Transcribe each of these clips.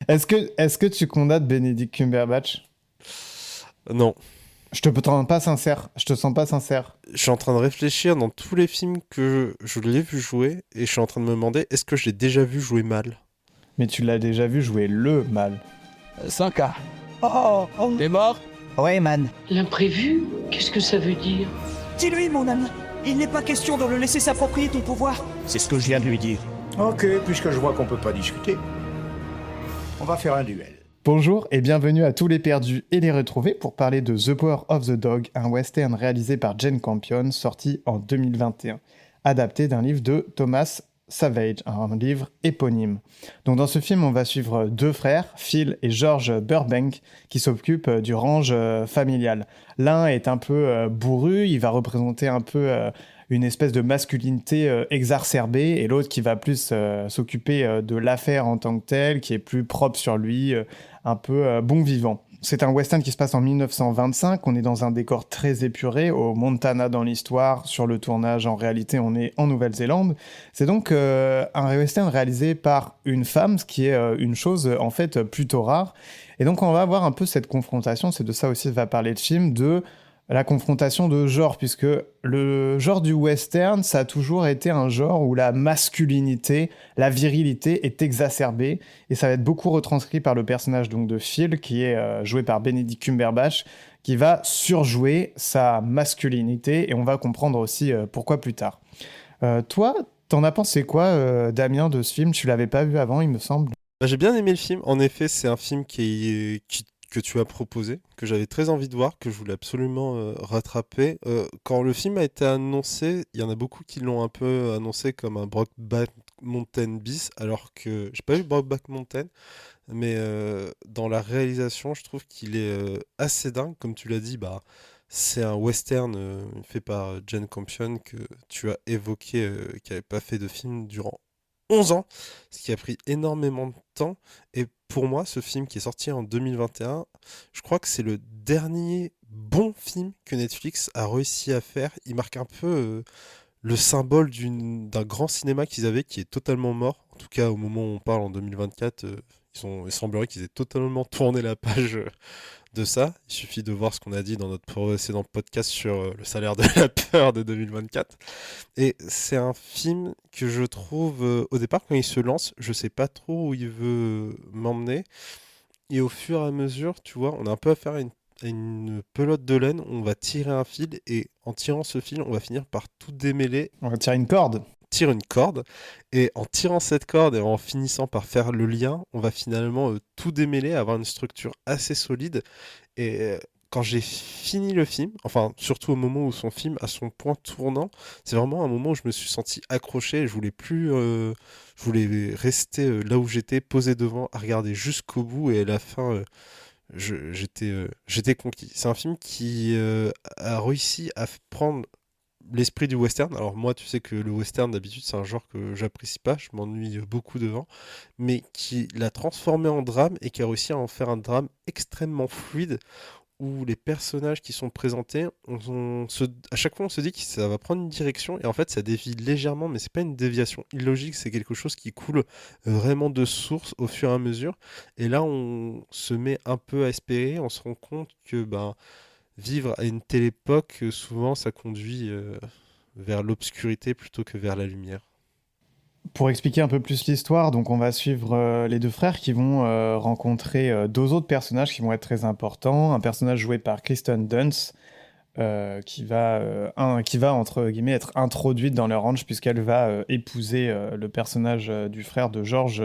Est-ce que tu condamnes Benedict Cumberbatch? Non. Je te sens pas sincère. Je te sens pas sincère. Je suis en train de réfléchir dans tous les films que je l'ai vu jouer et je suis en train de me demander est-ce que je l'ai déjà vu jouer mal? Mais tu l'as déjà vu jouer le mal. 5K. Oh, oh. T'es mort? Ouais, man. L'imprévu, qu'est-ce que ça veut dire? Dis-lui, mon ami. Il n'est pas question de le laisser s'approprier ton pouvoir. C'est ce que je viens de lui dire. Ok, puisque je vois qu'on peut pas discuter, on va faire un duel. Bonjour et bienvenue à tous les perdus et les retrouvés pour parler de The Power of the Dog, un western réalisé par Jane Campion, sorti en 2021, adapté d'un livre de Thomas Savage, un livre éponyme. Donc dans ce film, on va suivre deux frères, Phil et George Burbank, qui s'occupent du range familial. L'un est un peu bourru, il va représenter un peu une espèce de masculinité exacerbée, et l'autre qui va plus s'occuper de l'affaire en tant que telle, qui est plus propre sur lui, un peu bon vivant. C'est un western qui se passe en 1925, on est dans un décor très épuré, au Montana dans l'histoire, sur le tournage en réalité on est en Nouvelle-Zélande. C'est donc un western réalisé par une femme, ce qui est une chose en fait plutôt rare. Et donc on va avoir un peu cette confrontation, c'est de ça aussi va parler le film, de la confrontation de genre, puisque le genre du western, ça a toujours été un genre où la masculinité, la virilité est exacerbée, et ça va être beaucoup retranscrit par le personnage donc de Phil, qui est joué par Benedict Cumberbatch, qui va surjouer sa masculinité, et on va comprendre aussi pourquoi plus tard. Toi, t'en as pensé quoi, Damien, de ce film? Tu l'avais pas vu avant, il me semble. Bah, j'ai bien aimé le film. En effet, c'est un film que tu as proposé, que j'avais très envie de voir, que je voulais absolument rattraper. Quand le film a été annoncé, il y en a beaucoup qui l'ont un peu annoncé comme un Brokeback Mountain bis, alors que j'ai pas vu Brokeback Mountain, mais dans la réalisation, je trouve qu'il est assez dingue. Comme tu l'as dit, bah, c'est un western fait par Jane Campion que tu as évoqué, qui n'avait pas fait de film durant 11 ans, ce qui a pris énormément de temps. Et pour moi, ce film qui est sorti en 2021, je crois que c'est le dernier bon film que Netflix a réussi à faire. Il marque un peu le symbole d'un grand cinéma qu'ils avaient qui est totalement mort. En tout cas, au moment où on parle en 2024, il semblerait qu'ils aient totalement tourné la page de ça. Il suffit de voir ce qu'on a dit dans notre précédent podcast sur le salaire de la peur de 2024. Et c'est un film que je trouve, au départ, quand il se lance, je sais pas trop où il veut m'emmener. Et au fur et à mesure, tu vois, on a un peu affaire à une pelote de laine, on va tirer un fil, et en tirant ce fil, on va finir par tout démêler, On va tirer une corde. tire une corde, et en tirant cette corde et en finissant par faire le lien, on va finalement tout démêler, avoir une structure assez solide. Et quand j'ai fini le film, enfin surtout au moment où son film a son point tournant, c'est vraiment un moment où je me suis senti accroché, et je voulais plus, je voulais rester là où j'étais, posé devant, à regarder jusqu'au bout, et à la fin, j'étais conquis. C'est un film qui a réussi à prendre l'esprit du western. Alors moi, tu sais que le western, d'habitude, c'est un genre que j'apprécie pas, je m'ennuie beaucoup devant, mais qui l'a transformé en drame et qui a réussi à en faire un drame extrêmement fluide, où les personnages qui sont présentés, à chaque fois on se dit que ça va prendre une direction, et en fait ça dévie légèrement, mais c'est pas une déviation illogique, c'est quelque chose qui coule vraiment de source au fur et à mesure. Et là on se met un peu à espérer, on se rend compte que ben, vivre à une telle époque, souvent ça conduit vers l'obscurité plutôt que vers la lumière. Pour expliquer un peu plus l'histoire, donc on va suivre les deux frères qui vont rencontrer deux autres personnages qui vont être très importants. Un personnage joué par Kristen Dunst, qui va entre guillemets être introduite dans leur ranch puisqu'elle va épouser le personnage du frère de George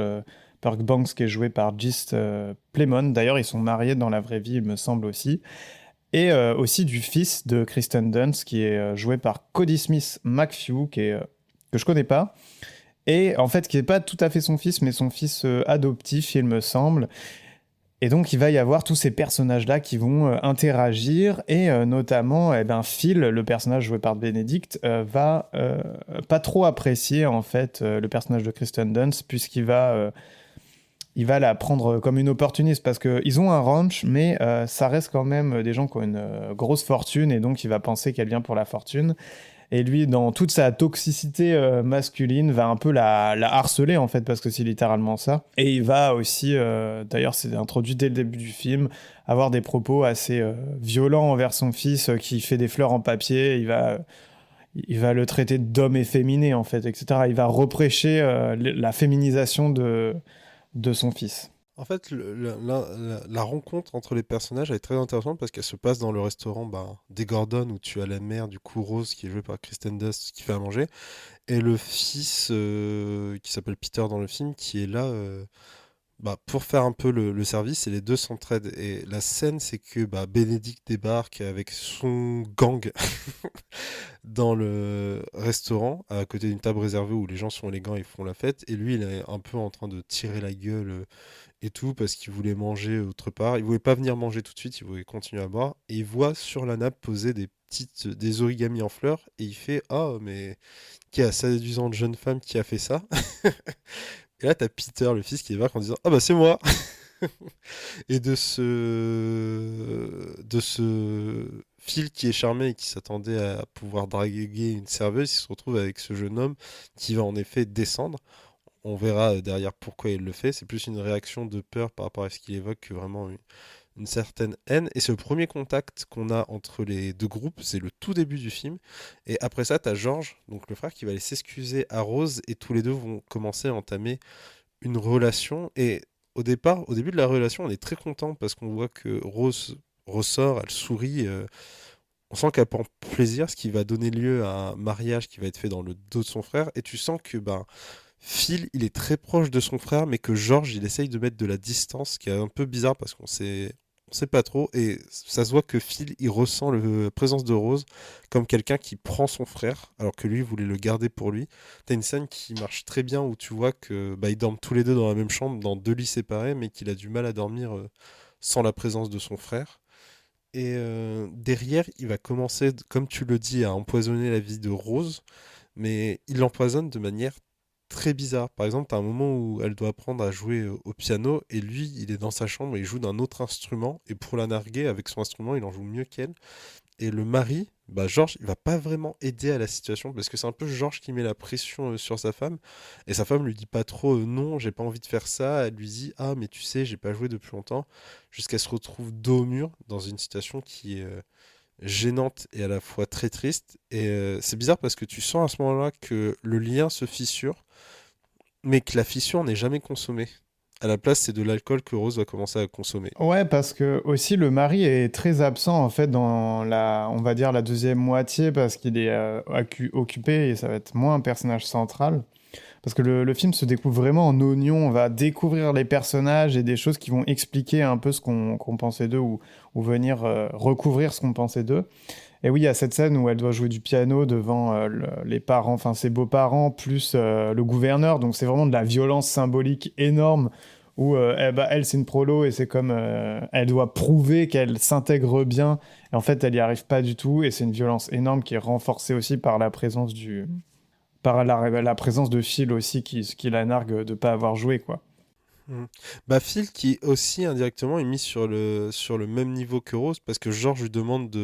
Banks qui est joué par Gist Plemons. D'ailleurs, ils sont mariés dans la vraie vie, il me semble aussi. Et aussi du fils de Kristen Dunst qui est joué par Cody Smith McPhee, que je connais pas. Et en fait, qui n'est pas tout à fait son fils, mais son fils adoptif, il me semble. Et donc, il va y avoir tous ces personnages-là qui vont interagir, et notamment, eh ben, Phil, le personnage joué par Benedict, va pas trop apprécier, en fait, le personnage de Kristen Dunst, il va la prendre comme une opportuniste, parce qu'ils ont un ranch, mais ça reste quand même des gens qui ont une grosse fortune, et donc il va penser qu'elle vient pour la fortune. Et lui, dans toute sa toxicité masculine, va un peu la harceler, en fait, parce que c'est littéralement ça. Et il va aussi, d'ailleurs, c'est introduit dès le début du film, avoir des propos assez violents envers son fils qui fait des fleurs en papier. Il va le traiter d'homme efféminé, en fait, etc. Il va reprêcher la féminisation de son fils. En fait, la rencontre entre les personnages elle est très intéressante parce qu'elle se passe dans le restaurant des Gordon où tu as la mère du coup Rose qui est jouée par Kristen Dunst qui fait à manger et le fils qui s'appelle Peter dans le film qui est là pour faire un peu le service et les deux s'entraident. Et la scène c'est que Bénédicte débarque avec son gang dans le restaurant à côté d'une table réservée où les gens sont élégants et font la fête et lui il est un peu en train de tirer la gueule et tout parce qu'il voulait manger autre part. Il voulait pas venir manger tout de suite, il voulait continuer à boire. Et il voit sur la nappe poser des origamis en fleurs et il fait ah mais qui est la séduisante jeune femme qui a fait ça. Et là t'as Peter le fils qui débarque en disant ah bah c'est moi. Et de ce Phil qui est charmé et qui s'attendait à pouvoir draguer une serveuse, il se retrouve avec ce jeune homme qui va en effet descendre. On verra derrière pourquoi il le fait. C'est plus une réaction de peur par rapport à ce qu'il évoque que vraiment une certaine haine. Et c'est le premier contact qu'on a entre les deux groupes. C'est le tout début du film. Et après ça, t'as George, donc le frère, qui va aller s'excuser à Rose. Et tous les deux vont commencer à entamer une relation. Et au début de la relation, on est très content parce qu'on voit que Rose ressort, elle sourit. On sent qu'elle prend plaisir, ce qui va donner lieu à un mariage qui va être fait dans le dos de son frère. Et tu sens que Phil, il est très proche de son frère, mais que George, il essaye de mettre de la distance, ce qui est un peu bizarre parce qu'on sait pas trop. Et ça se voit que Phil, il ressent la présence de Rose comme quelqu'un qui prend son frère, alors que lui, il voulait le garder pour lui. T'as une scène qui marche très bien où tu vois que ils dorment tous les deux dans la même chambre, dans deux lits séparés, mais qu'il a du mal à dormir sans la présence de son frère. Et derrière, il va commencer, comme tu le dis, à empoisonner la vie de Rose, mais il l'empoisonne de manière très bizarre. Par exemple, tu as un moment où elle doit apprendre à jouer au piano et lui, il est dans sa chambre et il joue d'un autre instrument et pour la narguer avec son instrument, il en joue mieux qu'elle. Et le mari, George, il va pas vraiment aider à la situation parce que c'est un peu George qui met la pression sur sa femme et sa femme lui dit pas trop non, j'ai pas envie de faire ça. Elle lui dit ah mais tu sais, j'ai pas joué depuis longtemps jusqu'à se retrouve dos au mur dans une situation qui est gênante et à la fois très triste. Et c'est bizarre parce que tu sens à ce moment-là que le lien se fissure mais que la fissure n'est jamais consommée. À la place, c'est de l'alcool que Rose va commencer à consommer. Ouais, parce que aussi le mari est très absent en fait dans on va dire la deuxième moitié parce qu'il est occupé et ça va être moins un personnage central. Parce que le film se découvre vraiment en oignon, on va découvrir les personnages et des choses qui vont expliquer un peu ce qu'on pensait d'eux ou venir recouvrir ce qu'on pensait d'eux. Et oui, il y a cette scène où elle doit jouer du piano devant les parents, enfin ses beaux-parents, plus le gouverneur. Donc c'est vraiment de la violence symbolique énorme où elle, c'est une prolo et c'est comme elle doit prouver qu'elle s'intègre bien. Et en fait, elle n'y arrive pas du tout. Et c'est une violence énorme qui est renforcée aussi par la présence la présence de Phil aussi qui la nargue de ne pas avoir joué, quoi. Phil qui aussi indirectement est mis sur le même niveau que Rose parce que George lui demande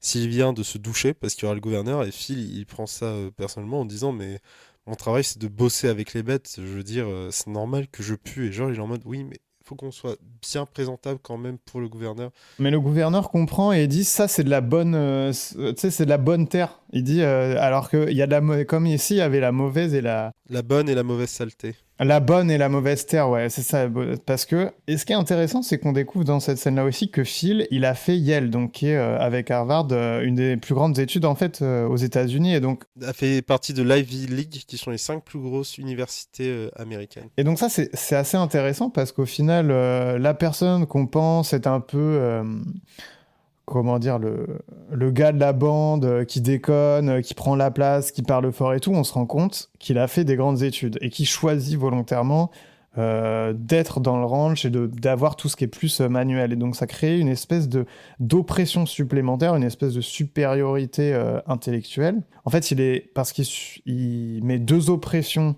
s'il vient de se doucher parce qu'il y aura le gouverneur et Phil il prend ça personnellement en disant mais mon travail c'est de bosser avec les bêtes, je veux dire c'est normal que je pue et George il est en mode oui mais faut qu'on soit bien présentable quand même pour le gouverneur. Mais le gouverneur comprend et dit ça c'est de la bonne tu sais c'est de la bonne terre. Il dit alors que il y a comme ici il y avait la mauvaise et la bonne et la mauvaise saleté. La bonne et la mauvaise terre, ouais, c'est ça. Parce que, et ce qui est intéressant, c'est qu'on découvre dans cette scène-là aussi que Phil, il a fait Yale, donc qui est avec Harvard une des plus grandes études en fait aux États-Unis, et donc a fait partie de l'Ivy League, qui sont les 5 plus grosses universités américaines. Et donc ça, c'est assez intéressant parce qu'au final, la personne qu'on pense est un peu comment dire, le gars de la bande qui déconne, qui prend la place, qui parle fort et tout, on se rend compte qu'il a fait des grandes études et qu'il choisit volontairement d'être dans le ranch et d'avoir tout ce qui est plus manuel. Et donc ça crée une espèce d'oppression supplémentaire, une espèce de supériorité intellectuelle. En fait, parce qu'il met deux oppressions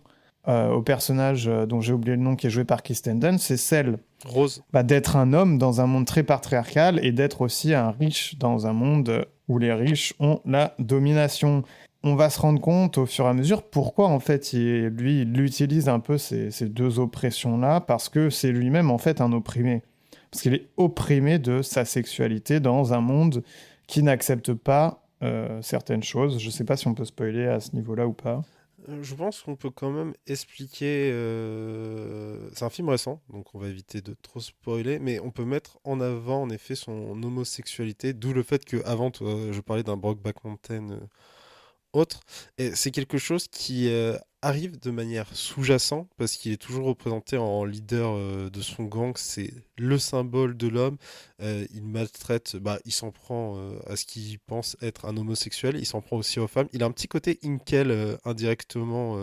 au personnage dont j'ai oublié le nom qui est joué par Kristen Dunst, c'est celle Rose. D'être un homme dans un monde très patriarcal et d'être aussi un riche dans un monde où les riches ont la domination. on va se rendre compte au fur et à mesure pourquoi en fait il utilise un peu ces deux oppressions-là, parce que c'est lui-même en fait un opprimé. Parce qu'il est opprimé de sa sexualité dans un monde qui n'accepte pas certaines choses. Je sais pas si on peut spoiler à ce niveau-là ou pas. Je pense qu'on peut quand même expliquer. C'est un film récent, donc on va éviter de trop spoiler, mais on peut mettre en avant en effet son homosexualité, d'où le fait que avant, je parlais d'un Brokeback Mountain autre. Et c'est quelque chose qui arrive de manière sous-jacente parce qu'il est toujours représenté en leader de son gang. C'est le symbole de l'homme. Il maltraite, il s'en prend à ce qu'il pense être un homosexuel. Il s'en prend aussi aux femmes. Il a un petit côté Inkel indirectement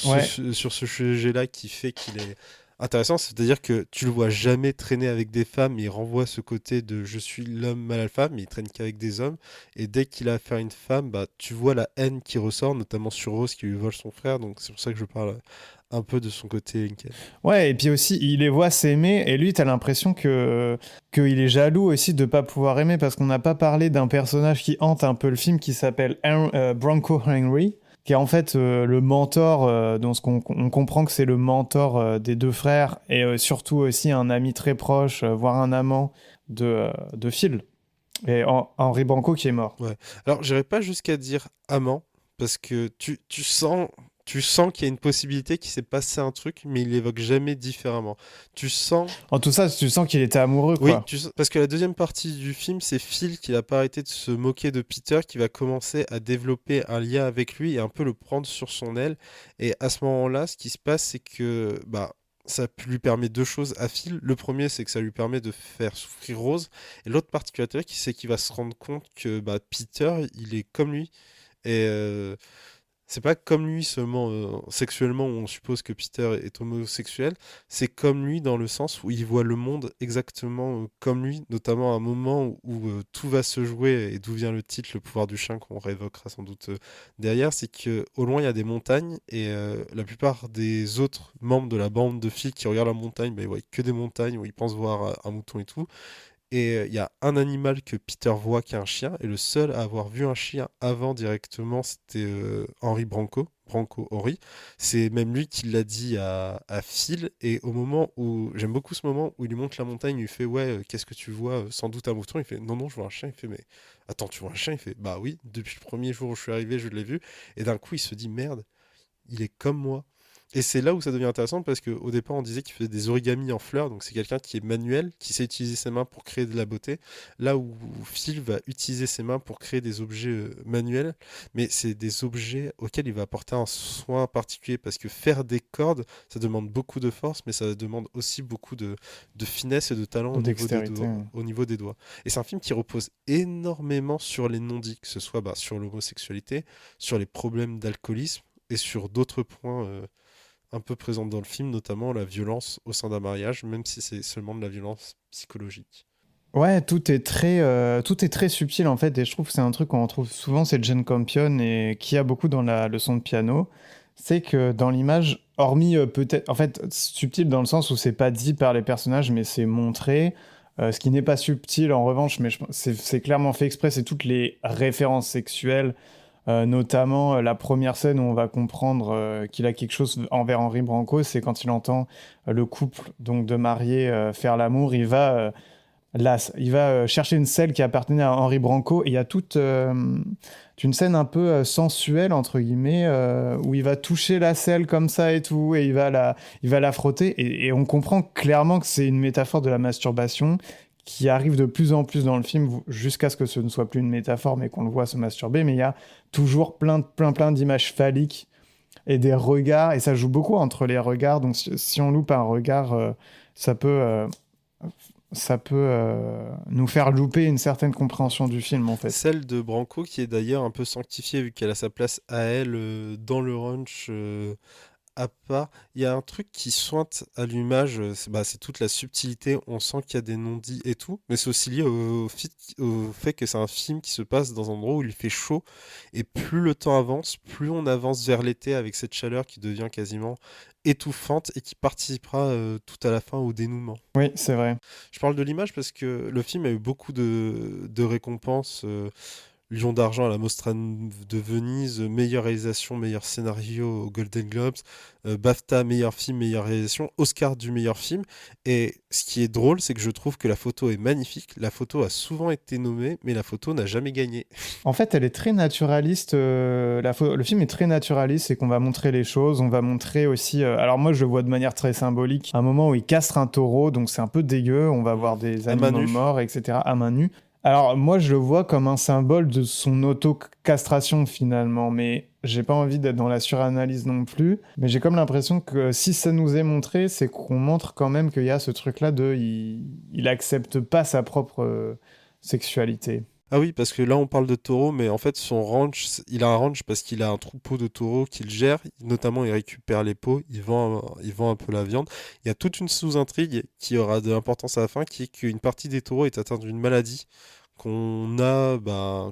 Ouais. sur ce sujet-là qui fait qu'il est intéressant. C'est-à-dire que tu le vois jamais traîner avec des femmes, mais il renvoie ce côté de je suis l'homme mal alpha, mais il traîne qu'avec des hommes. Et dès qu'il a affaire à une femme, tu vois la haine qui ressort, notamment sur Rose qui lui vole son frère. Donc c'est pour ça que je parle un peu de son côté Inkel. Ouais, et puis aussi, il les voit s'aimer, et lui, t'as l'impression qu'il est jaloux aussi de pas pouvoir aimer, parce qu'on n'a pas parlé d'un personnage qui hante un peu le film, qui s'appelle Bronco Henry, qui est en fait le mentor, dont on comprend que c'est le mentor des deux frères, et surtout aussi un ami très proche, voire un amant de Phil, et Henry Bronco qui est mort. Ouais. Alors j'irai pas jusqu'à dire amant, parce que tu sens qu'il y a une possibilité qu'il s'est passé un truc, mais il l'évoque jamais différemment. Tu sens. En tout ça, tu sens qu'il était amoureux, Oui, quoi. parce que la deuxième partie du film, c'est Phil qui n'a pas arrêté de se moquer de Peter, qui va commencer à développer un lien avec lui et un peu le prendre sur son aile. Et à ce moment-là, ce qui se passe, c'est que ça lui permet deux choses à Phil. Le premier, c'est que ça lui permet de faire souffrir Rose. Et l'autre particularité, c'est qu'il va se rendre compte que Peter, il est comme lui. Et c'est pas comme lui seulement sexuellement, où on suppose que Peter est homosexuel, c'est comme lui dans le sens où il voit le monde exactement comme lui, notamment à un moment où tout va se jouer, et d'où vient le titre, le pouvoir du chien, qu'on réévoquera sans doute derrière, c'est que au loin il y a des montagnes, et la plupart des autres membres de la bande de filles qui regardent la montagne, ils voient que des montagnes, où ils pensent voir un mouton et tout. Et il y a un animal que Peter voit qui est un chien, et le seul à avoir vu un chien avant directement, c'était Henry Branco, Branco Henry. C'est même lui qui l'a dit à Phil, et au moment où, j'aime beaucoup ce moment où il lui montre la montagne, il lui fait ouais, qu'est-ce que tu vois? Sans doute un mouton. Il fait non, non, je vois un chien. Il fait mais attends, tu vois un chien? Il fait bah oui, depuis le premier jour où je suis arrivé, je l'ai vu. Et d'un coup, il se dit merde, il est comme moi. Et c'est là où ça devient intéressant parce qu'au départ, on disait qu'il faisait des origamis en fleurs, donc c'est quelqu'un qui est manuel, qui sait utiliser ses mains pour créer de la beauté. Là où Phil va utiliser ses mains pour créer des objets manuels, mais c'est des objets auxquels il va apporter un soin particulier parce que faire des cordes, ça demande beaucoup de force, mais ça demande aussi beaucoup de finesse et de talent Dextérité. au niveau des doigts. Et c'est un film qui repose énormément sur les non-dits, que ce soit sur l'homosexualité, sur les problèmes d'alcoolisme et sur d'autres points un peu présente dans le film, notamment la violence au sein d'un mariage, même si c'est seulement de la violence psychologique. Ouais, tout est très subtil en fait, et je trouve que c'est un truc qu'on retrouve souvent, c'est Jane Campion, et qui a beaucoup dans la leçon de piano, c'est que dans l'image, hormis peut-être, en fait, subtil dans le sens où c'est pas dit par les personnages, mais c'est montré, ce qui n'est pas subtil en revanche, mais c'est clairement fait exprès, c'est toutes les références sexuelles, notamment la première scène où on va comprendre qu'il a quelque chose envers Henri Branco, c'est quand il entend le couple donc de mariés faire l'amour, il va chercher une selle qui appartenait à Henri Branco, et il y a toute une scène un peu sensuelle entre guillemets où il va toucher la selle comme ça et tout, et il va la frotter, et on comprend clairement que c'est une métaphore de la masturbation qui arrive de plus en plus dans le film jusqu'à ce que ce ne soit plus une métaphore mais qu'on le voit se masturber, mais il y a toujours plein d'images phalliques et des regards, et ça joue beaucoup entre les regards, donc si on loupe un regard ça peut nous faire louper une certaine compréhension du film, en fait. Celle de Branco, qui est d'ailleurs un peu sanctifiée, vu qu'elle a sa place à elle dans le ranch à part. Il y a un truc qui sointe à l'image, c'est toute la subtilité, on sent qu'il y a des non-dits et tout, mais c'est aussi lié au fait que c'est un film qui se passe dans un endroit où il fait chaud, et plus le temps avance, plus on avance vers l'été avec cette chaleur qui devient quasiment étouffante et qui participera tout à la fin au dénouement. Oui, c'est vrai. Je parle de l'image parce que le film a eu beaucoup de récompenses. Lion d'argent à la Mostra de Venise, meilleure réalisation, meilleur scénario aux Golden Globes, BAFTA, meilleur film, meilleure réalisation, Oscar du meilleur film. Et ce qui est drôle, c'est que je trouve que la photo est magnifique. La photo a souvent été nommée, mais la photo n'a jamais gagné. En fait, elle est très naturaliste. Le film est très naturaliste, c'est qu'on va montrer les choses. On va montrer aussi. Alors moi, je le vois de manière très symbolique. Un moment où il castre un taureau, donc c'est un peu dégueu. On va voir des À main animaux nue. morts, etc. à main nue. Alors moi, je le vois comme un symbole de son auto-castration finalement, mais j'ai pas envie d'être dans la suranalyse non plus. Mais j'ai comme l'impression que si ça nous est montré, c'est qu'on montre quand même qu'il y a ce truc-là de il accepte pas sa propre sexualité. Ah oui, parce que là on parle de taureau, mais en fait son ranch, il a un ranch parce qu'il a un troupeau de taureaux qu'il gère. Notamment, il récupère les peaux, il vend un peu la viande. Il y a toute une sous-intrigue qui aura de l'importance à la fin, qui est qu'une partie des taureaux est atteinte d'une maladie qu'on a,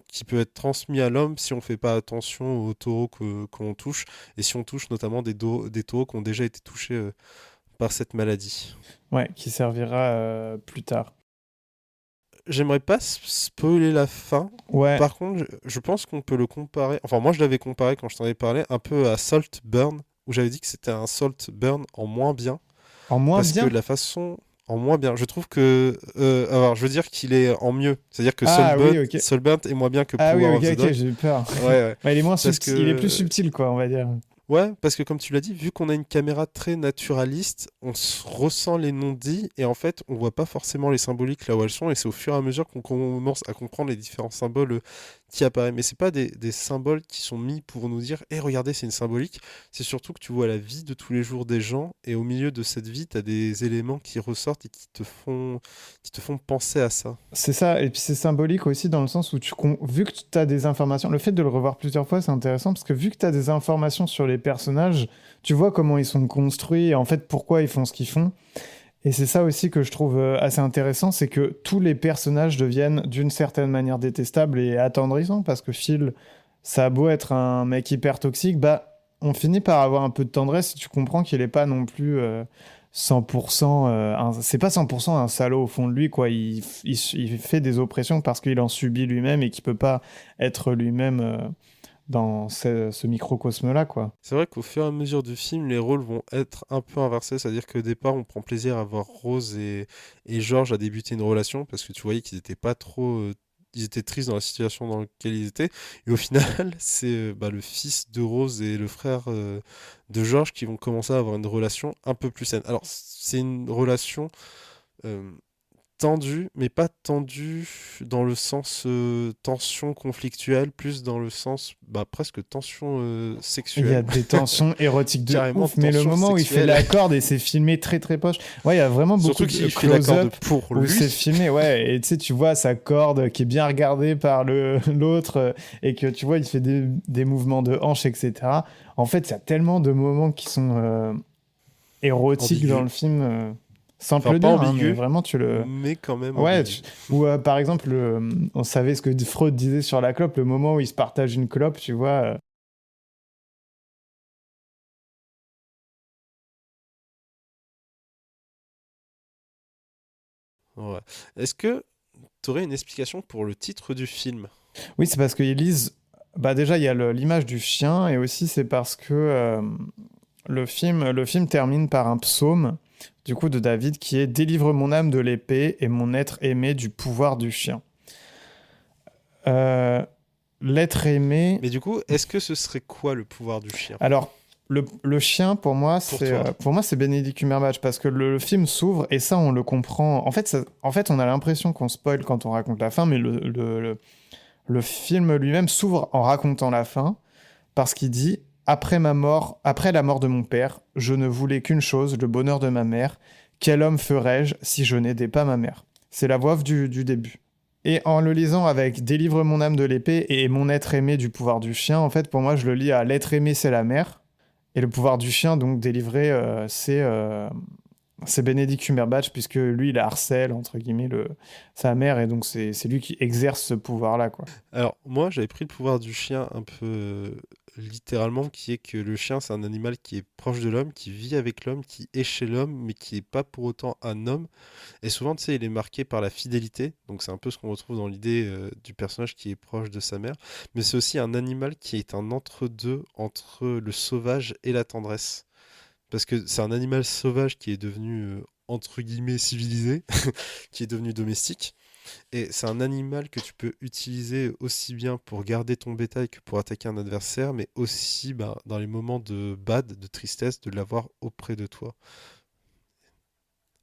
qui peut être transmis à l'homme si on fait pas attention aux taureaux qu'on touche, et si on touche notamment des taureaux qui ont déjà été touchés par cette maladie. Ouais, qui servira plus tard. J'aimerais pas spoiler la fin. Ouais, Par contre, je pense qu'on peut le comparer. Enfin, moi, je l'avais comparé quand je t'en ai parlé un peu à Saltburn, où j'avais dit que c'était un Saltburn en moins bien. en moins Parce que bien. la façon. En moins bien. Je trouve que. Alors, je veux dire qu'il est en mieux. C'est-à-dire que Ah oui, ok. Saltburn est moins bien que Ah oui, Power ok, of the ok, Dog. j'ai eu peur. Ouais, ouais. Ouais, il est moins Parce subtil, il est plus que. subtil, quoi, on va dire. Ouais, parce que comme tu l'as dit, vu qu'on a une caméra très naturaliste, ressent les non-dits et en fait, on voit pas forcément les symboliques là où elles sont et c'est au fur et à mesure qu'on commence à comprendre les différents symboles qui apparaissent. Mais c'est pas des symboles qui sont mis pour nous dire, eh regardez, c'est une symbolique. C'est surtout que tu vois la vie de tous les jours des gens et au milieu de cette vie, tu as des éléments qui ressortent et qui te font penser à ça. C'est ça, et puis c'est symbolique aussi dans le sens où vu que tu as des informations, le fait de le revoir plusieurs fois, c'est intéressant parce que vu que tu as des informations sur les personnages, tu vois comment ils sont construits et en fait pourquoi ils font ce qu'ils font. Et c'est ça aussi que je trouve assez intéressant, c'est que tous les personnages deviennent d'une certaine manière détestables et attendrissants parce que Phil, ça a beau être un mec hyper toxique, bah on finit par avoir un peu de tendresse si tu comprends qu'il est pas non plus 100%, c'est pas 100% un salaud au fond de lui, quoi. Il fait des oppressions parce qu'il en subit lui-même et qu'il peut pas être lui-même dans ce microcosme-là, quoi. C'est vrai qu'au fur et à mesure du film, les rôles vont être un peu inversés. C'est-à-dire qu'au départ, on prend plaisir à voir Rose et George à débuter une relation parce que tu voyais qu'ils étaient pas trop. Ils étaient tristes dans la situation dans laquelle ils étaient. Et au final, c'est le fils de Rose et le frère de George qui vont commencer à avoir une relation un peu plus saine. Alors, c'est une relation euh, tendue, mais pas tendue dans le sens tension conflictuelle, plus dans le sens presque tension Il y a sexuelle. des tensions érotiques de Carrément ouf, mais le tension moment où il fait sexuelle. la corde et c'est filmé très très proche, ouais, il y a vraiment beaucoup Surtout de qu'il fait la corde close-up pour où lui. c'est filmé, ouais, et tu sais, tu vois sa corde qui est bien regardée par l'autre et que tu vois, il fait des mouvements de hanche, etc. En fait, il y a tellement de moments qui sont érotiques Ambigu. dans le film, sans te Enfin, le pas dire, hein, mais ambigu, vraiment, tu le. mais quand même Ouais, ambigu. ou par exemple, on savait ce que Freud disait sur la clope, le moment où ils se partagent une clope, tu vois. Ouais. Est-ce que tu aurais une explication pour le titre du film? Oui, c'est parce qu'ils lisent. Bah déjà, il y a l'image du chien, et aussi c'est parce que le film termine par un psaume, du coup, de David, qui est Délivre mon âme de l'épée et mon être aimé du pouvoir du chien. Euh, L'être aimé. Mais du coup, est-ce que ce serait quoi le pouvoir du chien? Alors, le chien, pour moi, Pour toi. pour moi, c'est Benedict Cumberbatch, parce que le film s'ouvre, et ça, on le comprend. En fait, on a l'impression qu'on spoil quand on raconte la fin, mais le film lui-même s'ouvre en racontant la fin, parce qu'il dit après ma mort, après la mort de mon père, je ne voulais qu'une chose, le bonheur de ma mère. Quel homme ferais-je si je n'aidais pas ma mère? C'est la voix off du début. Et en le lisant avec Délivre mon âme de l'épée et mon être aimé du pouvoir du chien, en fait, pour moi, je le lis à l'être aimé, c'est la mère. Et le pouvoir du chien, donc délivré, c'est Benedict Cumberbatch, puisque lui, il harcèle, entre guillemets, sa mère, et donc c'est lui qui exerce ce pouvoir-là, quoi. Alors, moi, j'avais pris le pouvoir du chien un peu littéralement, qui est que le chien, c'est un animal qui est proche de l'homme, qui vit avec l'homme, qui est chez l'homme, mais qui n'est pas pour autant un homme. Et souvent, tu sais, il est marqué par la fidélité. Donc, c'est un peu ce qu'on retrouve dans l'idée du personnage qui est proche de sa mère. Mais c'est aussi un animal qui est un entre-deux entre le sauvage et la tendresse. Parce que c'est un animal sauvage qui est devenu, entre guillemets, civilisé, qui est devenu domestique. Et c'est un animal que tu peux utiliser aussi bien pour garder ton bétail que pour attaquer un adversaire, mais aussi bah, dans les moments de bad, de tristesse, de l'avoir auprès de toi.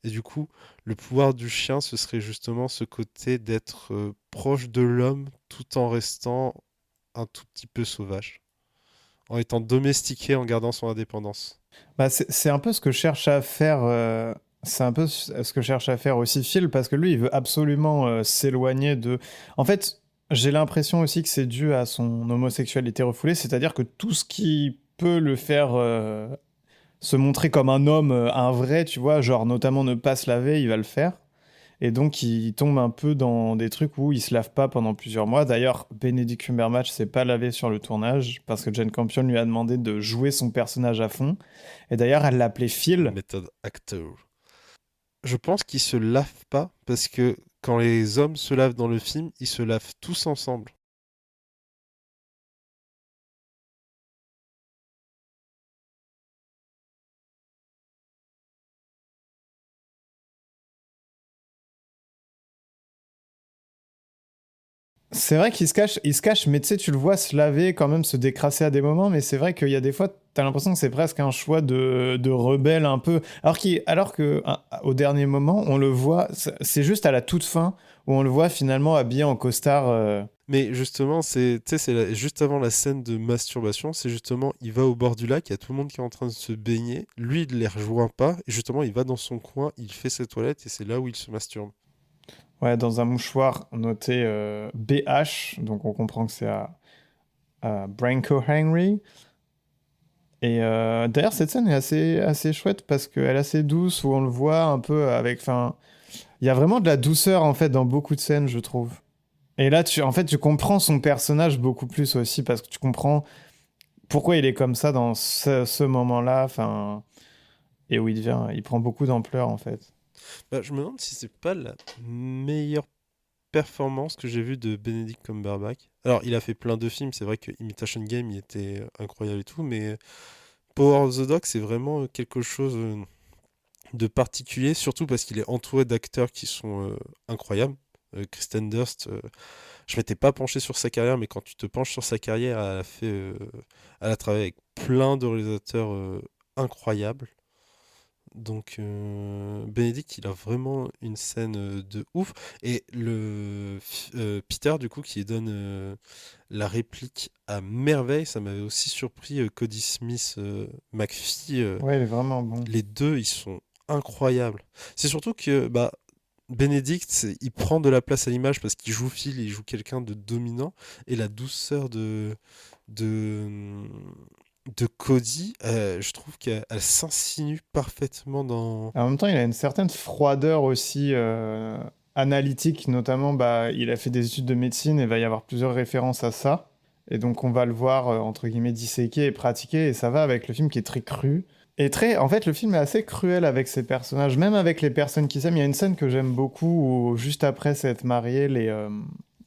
Et du coup, le pouvoir du chien, ce serait justement ce côté d'être proche de l'homme tout en restant un tout petit peu sauvage, en étant domestiqué, en gardant son indépendance. Bah, c'est un peu ce que cherche à faire. C'est un peu ce que cherche à faire aussi Phil, parce que lui, il veut absolument s'éloigner de. En fait, j'ai l'impression aussi que c'est dû à son homosexualité refoulée, c'est-à-dire que tout ce qui peut le faire se montrer comme un homme, un vrai, tu vois, genre notamment ne pas se laver, il va le faire. Et donc, il tombe un peu dans des trucs où il se lave pas pendant plusieurs mois. D'ailleurs, Benedict Cumberbatch s'est pas lavé sur le tournage parce que Jane Campion lui a demandé de jouer son personnage à fond. Et d'ailleurs, elle l'appelait Phil. Method actor. Je pense qu'ils se lavent pas parce que quand les hommes se lavent dans le film, ils se lavent tous ensemble. C'est vrai qu'il se cache, mais tu sais, tu le vois se laver, quand même se décrasser à des moments, mais c'est vrai qu'il y a des fois, t'as l'impression que c'est presque un choix de rebelle un peu. Alors que au dernier moment, on le voit, c'est juste à la toute fin où on le voit finalement habillé en costard. Mais justement, tu sais, juste avant la scène de masturbation, c'est justement, il va au bord du lac, il y a tout le monde qui est en train de se baigner, lui, il les rejoint pas, et justement, il va dans son coin, il fait ses toilettes, et c'est là où il se masturbe. Ouais, dans un mouchoir noté BH, donc on comprend que c'est à Branko Henry. Et d'ailleurs, cette scène est assez chouette parce qu'elle est assez douce, où on le voit un peu avec. Enfin, il y a vraiment de la douceur en fait dans beaucoup de scènes, je trouve. Et là, en fait, tu comprends son personnage beaucoup plus aussi parce que tu comprends pourquoi il est comme ça dans ce moment-là. Enfin, et où il prend beaucoup d'ampleur en fait. Bah, je me demande si c'est pas la meilleure performance que j'ai vue de Benedict Cumberbatch. Alors, il a fait plein de films, c'est vrai que Imitation Game, il était incroyable et tout, mais Power of the Dog, c'est vraiment quelque chose de particulier, surtout parce qu'il est entouré d'acteurs qui sont incroyables. Kristen Dunst, je m'étais pas penché sur sa carrière, mais quand tu te penches sur sa carrière, elle a travaillé avec plein de réalisateurs incroyables. Donc Benedict, il a vraiment une scène de ouf. Et Peter, du coup, qui donne la réplique à merveille, ça m'avait aussi surpris. Cody Smith, McPhee, Ouais, il est vraiment bon. les deux, ils sont incroyables. C'est surtout que bah, Benedict, il prend de la place à l'image parce qu'il joue Phil, il joue quelqu'un de dominant. Et la douceur de, de Cody, je trouve qu'elle s'insinue parfaitement dans. En même temps, il a une certaine froideur aussi analytique, notamment, bah, il a fait des études de médecine et il va y avoir plusieurs références à ça. Et donc, on va le voir, entre guillemets, disséquer et pratiquer, et ça va avec le film qui est très cru. Et très, en fait, le film est assez cruel avec ses personnages, même avec les personnes qui s'aiment. Il y a une scène que j'aime beaucoup où, juste après s'être mariés,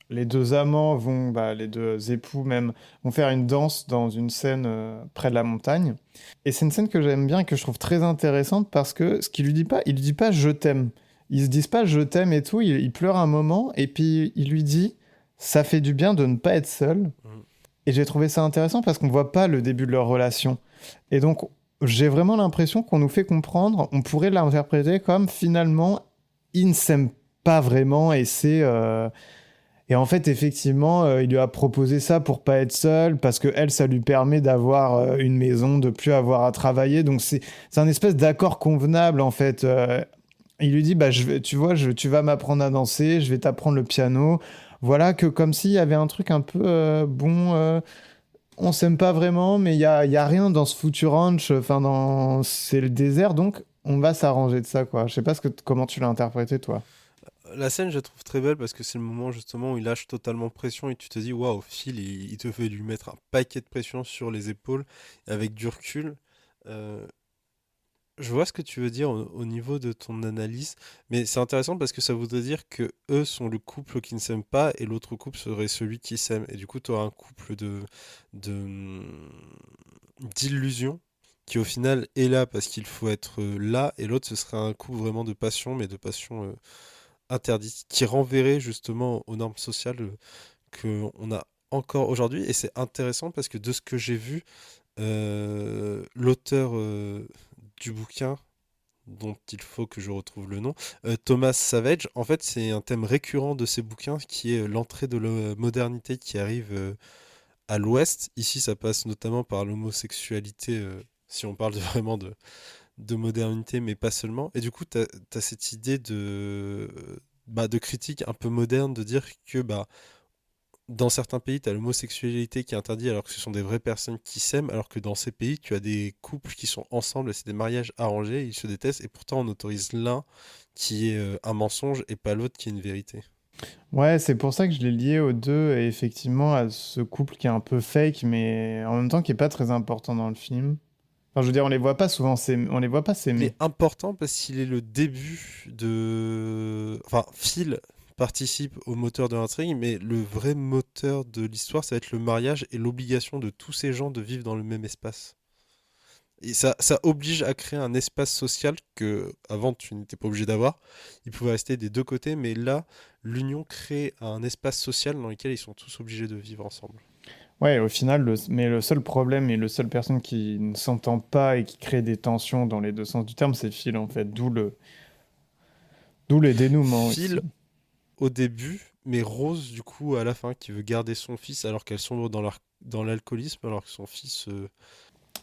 les deux amants vont, bah, les deux époux même, vont faire une danse dans une scène près de la montagne. Et c'est une scène que j'aime bien et que je trouve très intéressante parce que ce qu'il lui dit pas, il lui dit pas je t'aime. Ils se disent pas je t'aime et tout, il pleure un moment et puis il lui dit ça fait du bien de ne pas être seul. Et j'ai trouvé ça intéressant parce qu'on voit pas le début de leur relation. Et donc j'ai vraiment l'impression qu'on nous fait comprendre, on pourrait l'interpréter comme finalement ils ne s'aiment pas vraiment et c'est et en fait, effectivement, il lui a proposé ça pour pas être seul, parce que elle, ça lui permet d'avoir une maison, de plus avoir à travailler. Donc c'est un espèce d'accord convenable en fait. Il lui dit, bah tu vois, tu vas m'apprendre à danser, je vais t'apprendre le piano. Voilà que comme s'il y avait un truc un peu on s'aime pas vraiment, mais il y a rien dans ce foutu ranch. Enfin, c'est le désert, donc on va s'arranger de ça quoi. Je sais pas comment tu l'as interprété toi. La scène, je la trouve très belle parce que c'est le moment justement où il lâche totalement pression et tu te dis, waouh, Phil, il te fait lui mettre un paquet de pression sur les épaules avec du recul. euh, je vois ce que tu veux dire au niveau de ton analyse, mais c'est intéressant parce que ça voudrait dire que eux sont le couple qui ne s'aime pas et l'autre couple serait celui qui s'aime. Et du coup, tu auras un couple de d'illusion qui au final est là parce qu'il faut être là, et l'autre ce serait un couple vraiment de passion, mais de passion interdite, qui renverrait justement aux normes sociales qu'on a encore aujourd'hui. Et c'est intéressant parce que de ce que j'ai vu, l'auteur du bouquin, dont il faut que je retrouve le nom, Thomas Savage, en fait c'est un thème récurrent de ses bouquins qui est l'entrée de la modernité qui arrive à l'Ouest. Ici ça passe notamment par l'homosexualité, si on parle vraiment de modernité, mais pas seulement. Et du coup, tu as cette idée de critique un peu moderne, de dire que dans certains pays, tu as l'homosexualité qui est interdite alors que ce sont des vraies personnes qui s'aiment, alors que dans ces pays, tu as des couples qui sont ensemble, c'est des mariages arrangés, ils se détestent, et pourtant on autorise l'un qui est un mensonge et pas l'autre qui est une vérité. Ouais, c'est pour ça que je l'ai lié aux deux, et effectivement à ce couple qui est un peu fake, mais en même temps qui est pas très important dans le film. Enfin, je veux dire, on les voit pas souvent on les voit pas Il s'aimer. est important parce qu'il est le début de... Enfin, Phil participe au moteur de l'intrigue, mais le vrai moteur de l'histoire, ça va être le mariage et l'obligation de tous ces gens de vivre dans le même espace. Et ça oblige à créer un espace social que avant tu n'étais pas obligé d'avoir. Ils pouvaient rester des deux côtés, mais là, l'union crée un espace social dans lequel ils sont tous obligés de vivre ensemble. Ouais, au final, mais le seul problème et le seule personne qui ne s'entend pas et qui crée des tensions dans les deux sens du terme, c'est Phil en fait, d'où le dénouement aussi. Phil au début, mais Rose du coup à la fin, qui veut garder son fils alors qu'elle sombre dans l'alcoolisme, alors que son fils...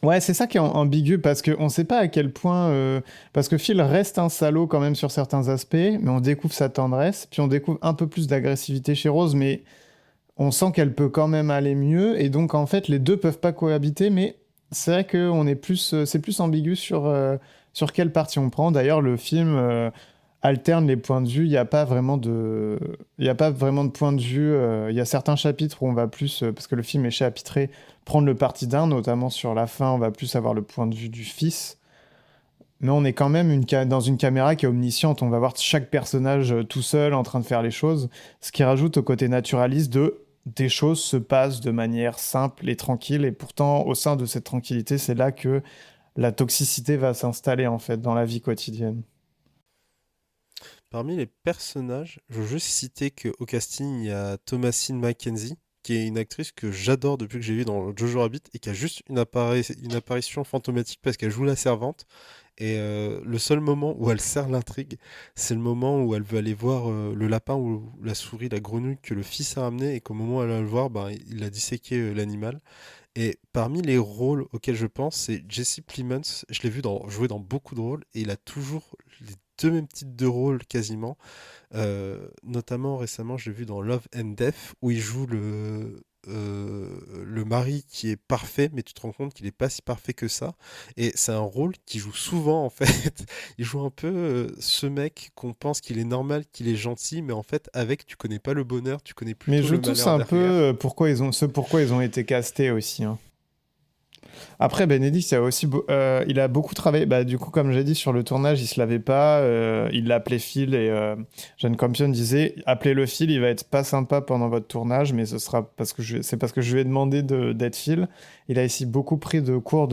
Ouais, c'est ça qui est ambigu parce qu'on sait pas à quel point. Parce que Phil reste un salaud quand même sur certains aspects, mais on découvre sa tendresse, puis on découvre un peu plus d'agressivité chez Rose, mais on sent qu'elle peut quand même aller mieux, et donc en fait les deux peuvent pas cohabiter, mais c'est vrai que c'est plus ambigu sur quelle partie on prend. D'ailleurs, le film alterne les points de vue. Il y a pas vraiment de point de vue. Il y a certains chapitres où on va plus, parce que le film est chapitré, prendre le parti d'un, notamment sur la fin, on va plus avoir le point de vue du fils. Mais on est quand même dans une caméra qui est omnisciente. On va voir chaque personnage tout seul en train de faire les choses, ce qui rajoute au côté naturaliste de des choses se passent de manière simple et tranquille. Et pourtant, au sein de cette tranquillité, c'est là que la toxicité va s'installer en fait dans la vie quotidienne. Parmi les personnages, je veux juste citer qu'au casting, il y a Thomasine Mackenzie, qui est une actrice que j'adore depuis que j'ai vu dans Jojo Rabbit et qui a juste une apparition fantomatique parce qu'elle joue la servante. Et le seul moment où elle sert l'intrigue, c'est le moment où elle veut aller voir le lapin ou la souris, la grenouille que le fils a ramené, et qu'au moment où elle va le voir, il a disséqué l'animal. Et parmi les rôles auxquels je pense, c'est Jesse Plemons. Je l'ai vu jouer dans beaucoup de rôles et il a toujours les deux mêmes types de rôles quasiment. Notamment récemment, je l'ai vu dans Love and Death où il joue le mari qui est parfait, mais tu te rends compte qu'il n'est pas si parfait que ça. Et c'est un rôle qu'il joue souvent en fait. Il joue un peu ce mec qu'on pense qu'il est normal, qu'il est gentil, mais en fait avec tu connais pas le bonheur, tu connais Mais plutôt je le tous malheur un peu derrière. pourquoi ils ont été castés aussi, hein. Après, Benedict, il a beaucoup travaillé. Bah, du coup, comme j'ai dit, sur le tournage, il se l'avait pas. Il l'appelait Phil, et Jane Campion disait appelez-le Phil, il va être pas sympa pendant votre tournage, mais ce sera c'est parce que je lui ai demandé d'être Phil. Il a ici beaucoup pris de cours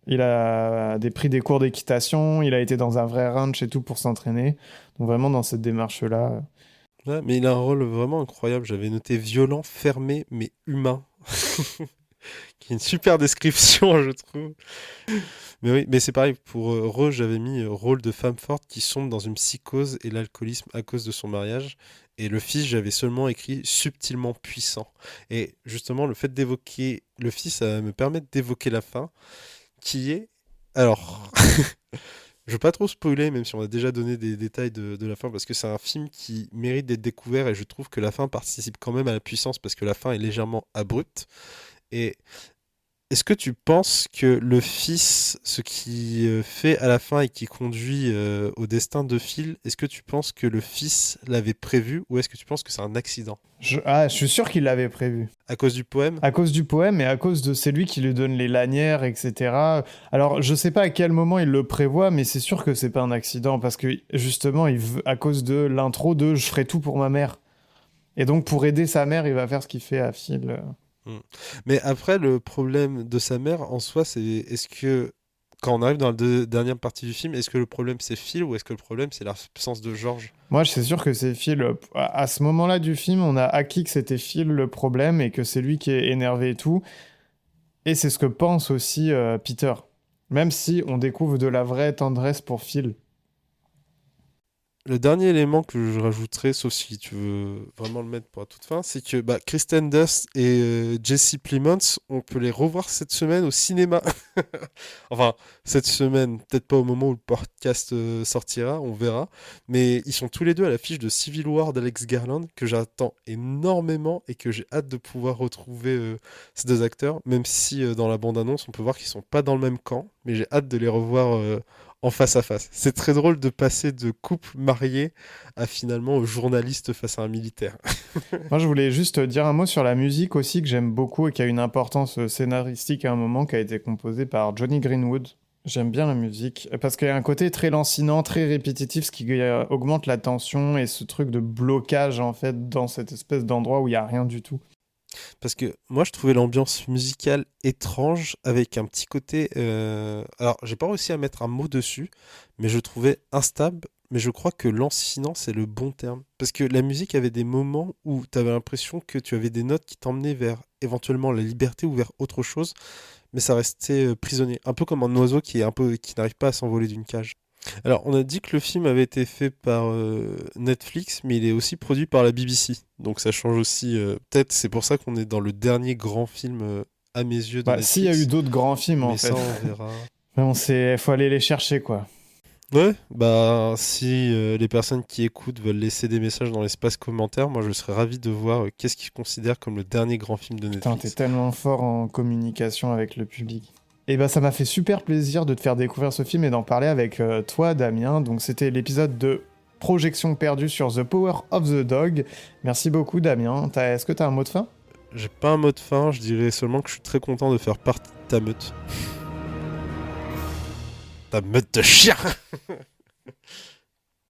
il a pris des cours d'équitation, il a été dans un vrai ranch et tout pour s'entraîner. Donc, vraiment, dans cette démarche-là. Ouais, mais il a un rôle vraiment incroyable. J'avais noté violent, fermé, mais humain. Qui est une super description, je trouve. Mais oui, mais c'est pareil, pour Rose, j'avais mis rôle de femme forte qui sombre dans une psychose et l'alcoolisme à cause de son mariage. Et le fils, j'avais seulement écrit subtilement puissant. Et justement, le fait d'évoquer le fils, ça me permet d'évoquer la fin, qui est... Alors, je veux pas trop spoiler, même si on a déjà donné des détails de la fin, parce que c'est un film qui mérite d'être découvert, et je trouve que la fin participe quand même à la puissance, parce que la fin est légèrement abrupte. Et Est-ce que tu penses que le fils, ce qui fait à la fin et qui conduit au destin de Phil, est-ce que tu penses que le fils l'avait prévu ou est-ce que tu penses que c'est un accident? Je suis sûr qu'il l'avait prévu. À cause du poème? À cause du poème et à cause de c'est lui qui lui donne les lanières, etc. Alors, je sais pas à quel moment il le prévoit, mais c'est sûr que c'est pas un accident parce que justement, à cause de l'intro de je ferai tout pour ma mère. Et donc, pour aider sa mère, il va faire ce qu'il fait à Phil. Mm. Mais après, le problème de sa mère en soi, c'est est-ce que, quand on arrive dans la dernière partie du film, est-ce que le problème c'est Phil ou est-ce que le problème c'est l'absence de George? Moi, c'est sûr que c'est Phil. À ce moment-là du film, on a acquis que c'était Phil le problème et que c'est lui qui est énervé et tout. Et c'est ce que pense aussi Peter. Même si on découvre de la vraie tendresse pour Phil. Le dernier élément que je rajouterais, sauf si tu veux vraiment le mettre pour la toute fin, c'est que Kristen Dunst et Jesse Plemons, on peut les revoir cette semaine au cinéma. Enfin, cette semaine, peut-être pas au moment où le podcast sortira, on verra. Mais ils sont tous les deux à l'affiche de Civil War d'Alex Garland, que j'attends énormément et que j'ai hâte de pouvoir retrouver ces deux acteurs, même si dans la bande-annonce, on peut voir qu'ils sont pas dans le même camp, mais j'ai hâte de les revoir en face à face. C'est très drôle de passer de couple marié à finalement journaliste face à un militaire. Moi, je voulais juste dire un mot sur la musique aussi, que j'aime beaucoup et qui a une importance scénaristique à un moment, qui a été composée par Johnny Greenwood. J'aime bien la musique, parce qu'il y a un côté très lancinant, très répétitif, ce qui augmente la tension et ce truc de blocage, en fait, dans cette espèce d'endroit où il n'y a rien du tout. Parce que moi, je trouvais l'ambiance musicale étrange avec un petit côté. Alors, j'ai pas réussi à mettre un mot dessus, mais je trouvais instable. Mais je crois que lancinant, c'est le bon terme. Parce que la musique avait des moments où tu avais l'impression que tu avais des notes qui t'emmenaient vers éventuellement la liberté ou vers autre chose, mais ça restait prisonnier. Un peu comme un oiseau qui n'arrive pas à s'envoler d'une cage. Alors, on a dit que le film avait été fait par Netflix, mais il est aussi produit par la BBC. Donc ça change aussi. Peut-être c'est pour ça qu'on est dans le dernier grand film, à mes yeux, de Bah, Netflix. s'il y a eu d'autres grands films, en Mais fait. ça, on verra. Mais faut aller les chercher, quoi. Ouais, si les personnes qui écoutent veulent laisser des messages dans l'espace commentaire, moi je serais ravi de voir qu'est-ce qu'ils considèrent comme le dernier grand film de Putain, Netflix. t'es tellement fort en communication avec le public. Et bah, ça m'a fait super plaisir de te faire découvrir ce film et d'en parler avec toi, Damien. Donc, c'était l'épisode de Projection perdue sur The Power of the Dog. Merci beaucoup, Damien. Est-ce que t'as un mot de fin? J'ai pas un mot de fin, je dirais seulement que je suis très content de faire partie de ta meute. Ta meute de chiens.